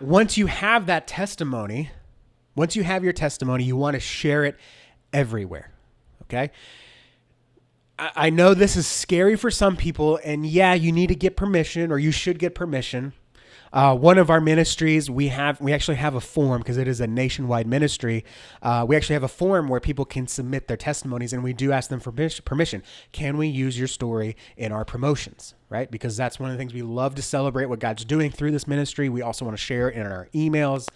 once you have that testimony, once you have your testimony, you want to share it everywhere. Okay. I know this is scary for some people, and yeah, you need to get permission, or you should get permission. One of our ministries, we actually have a form because it is a nationwide ministry. We actually have a form where people can submit their testimonies, and we do ask them for permission. Can we use your story in our promotions, right? Because that's one of the things we love to celebrate what God's doing through this ministry. We also want to share it in our emails,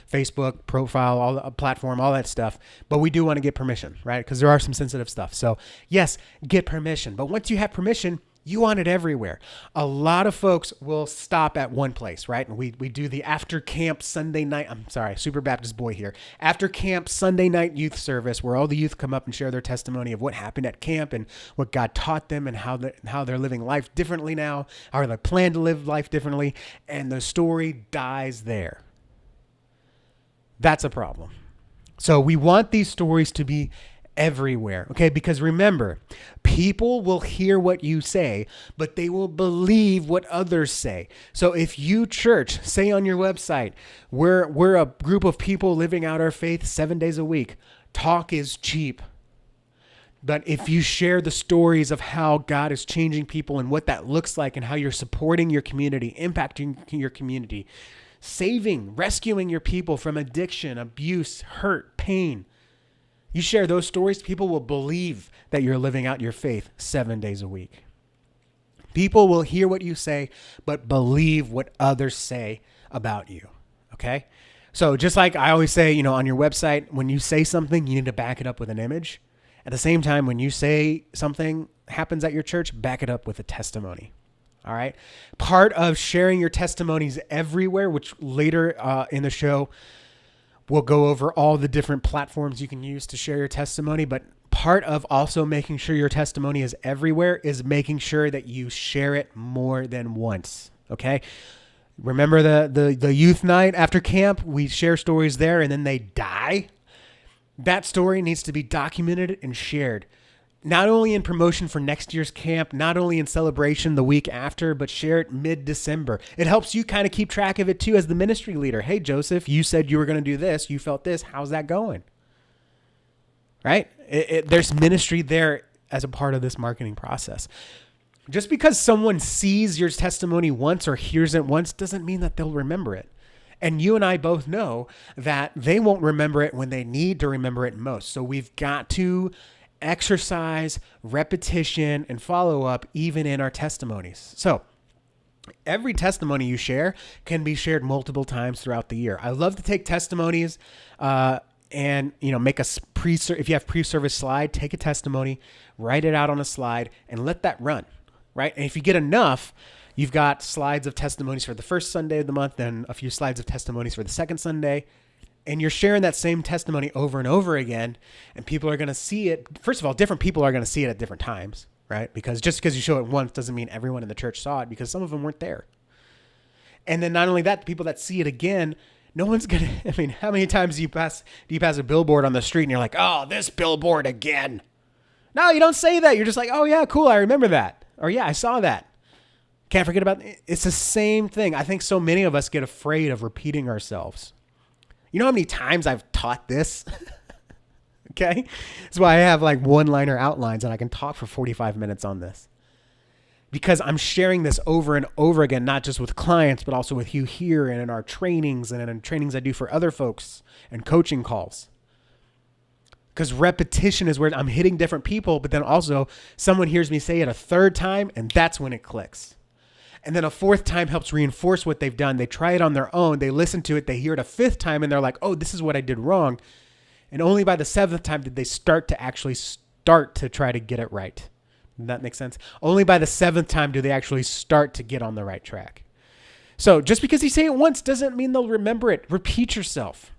Facebook profile, all the platform, all that stuff. But we do want to get permission, right? Because there are some sensitive stuff. So yes, get permission. But once you have permission, you want it everywhere. A lot of folks will stop at one place, right? And we do the after camp Sunday night. I'm sorry, Super Baptist boy here. After camp Sunday night youth service, where all the youth come up and share their testimony of what happened at camp and what God taught them and how they're living life differently now, how they plan to live life differently, and the story dies there. That's a problem. So we want these stories to be everywhere, okay? Because remember, people will hear what you say, but they will believe what others say. So if you, church, say on your website, we're a group of people living out our faith 7 days a week. Talk is cheap. But if you share the stories of how God is changing people and what that looks like and how you're supporting your community, impacting your community, saving, rescuing your people from addiction, abuse, hurt, pain, you share those stories, people will believe that you're living out your faith 7 days a week. People will hear what you say, but believe what others say about you. Okay? So just like I always say, on your website, when you say something, you need to back it up with an image. At the same time, when you say something happens at your church, back it up with a testimony. All right? Part of sharing your testimonies everywhere, which later in the show, we'll go over all the different platforms you can use to share your testimony, but part of also making sure your testimony is everywhere is making sure that you share it more than once, okay? Remember the youth night after camp? We share stories there and then they die. That story needs to be documented and shared. Not only in promotion for next year's camp, not only in celebration the week after, but share it mid-December. It helps you kind of keep track of it too as the ministry leader. Hey, Joseph, you said you were going to do this. You felt this. How's that going? Right? There's ministry there as a part of this marketing process. Just because someone sees your testimony once or hears it once doesn't mean that they'll remember it. And you and I both know that they won't remember it when they need to remember it most. So we've got to exercise, repetition, and follow-up even in our testimonies. So every testimony you share can be shared multiple times throughout the year. I love to take testimonies and make if you have pre-service slide, take a testimony, write it out on a slide, and let that run, right? And if you get enough, you've got slides of testimonies for the first Sunday of the month, then a few slides of testimonies for the second Sunday, and you're sharing that same testimony over and over again, and people are going to see it. First of all, different people are going to see it at different times, right? Because just because you show it once doesn't mean everyone in the church saw it, because some of them weren't there. And then not only that, the people that see it again, no one's going to, how many times do you pass a billboard on the street and you're like, oh, this billboard again? No, you don't say that. You're just like, oh yeah, cool. I remember that. Or yeah, I saw that. Can't forget about it. It's the same thing. I think so many of us get afraid of repeating ourselves. You know how many times I've taught this? Okay. That's why I have like one-liner outlines and I can talk for 45 minutes on this. Because I'm sharing this over and over again, not just with clients, but also with you here and in our trainings and in trainings I do for other folks and coaching calls. Because repetition is where I'm hitting different people, but then also someone hears me say it a third time and that's when it clicks. And then a fourth time helps reinforce what they've done. They try it on their own. They listen to it. They hear it a fifth time and they're like, oh, this is what I did wrong. And only by the seventh time did they start to try to get it right. Does that make sense? Only by the seventh time do they actually start to get on the right track. So just because you say it once doesn't mean they'll remember it. Repeat yourself.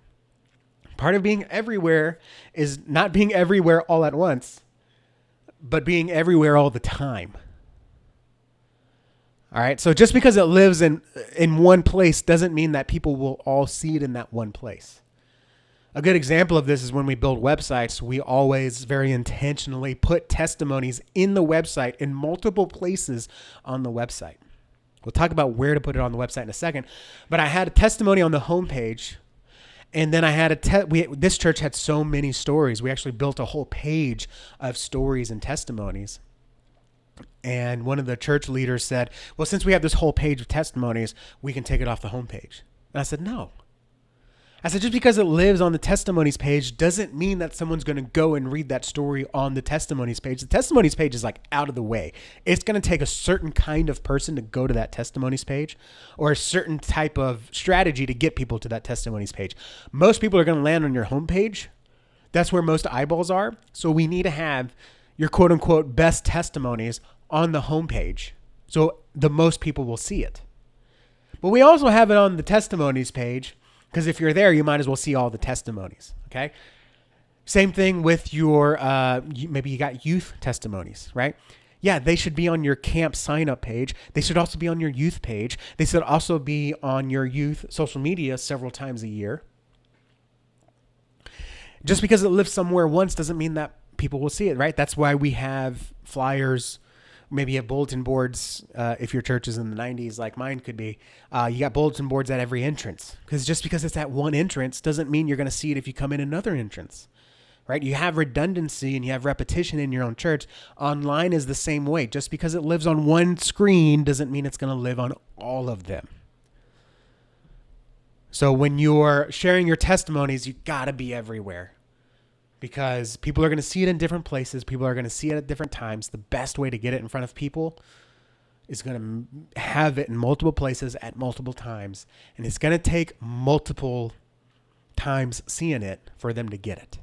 Part of being everywhere is not being everywhere all at once, but being everywhere all the time. All right. So just because it lives in one place doesn't mean that people will all see it in that one place. A good example of this is when we build websites, we always very intentionally put testimonies in the website in multiple places on the website. We'll talk about where to put it on the website in a second. But I had a testimony on the homepage. And then I had this church had so many stories. We actually built a whole page of stories and testimonies. And one of the church leaders said, well, since we have this whole page of testimonies, we can take it off the homepage. And I said, no. I said, just because it lives on the testimonies page doesn't mean that someone's going to go and read that story on the testimonies page. The testimonies page is like out of the way. It's going to take a certain kind of person to go to that testimonies page, or a certain type of strategy to get people to that testimonies page. Most people are going to land on your homepage. That's where most eyeballs are. So we need to have your quote unquote best testimonies on the homepage, so the most people will see it. But we also have it on the testimonies page, because if you're there, you might as well see all the testimonies, okay? Same thing with your, maybe you got youth testimonies, right? Yeah, they should be on your camp sign-up page. They should also be on your youth page. They should also be on your youth social media several times a year. Just because it lives somewhere once doesn't mean that people will see it, right? That's why we have flyers. Maybe you have bulletin boards. If your church is in the 90s, like mine could be, you got bulletin boards at every entrance. Because just because it's at one entrance doesn't mean you're going to see it if you come in another entrance, right? You have redundancy and you have repetition in your own church. Online is the same way. Just because it lives on one screen doesn't mean it's going to live on all of them. So when you're sharing your testimonies, you got to be everywhere. Because people are going to see it in different places. People are going to see it at different times. The best way to get it in front of people is going to have it in multiple places at multiple times. And it's going to take multiple times seeing it for them to get it.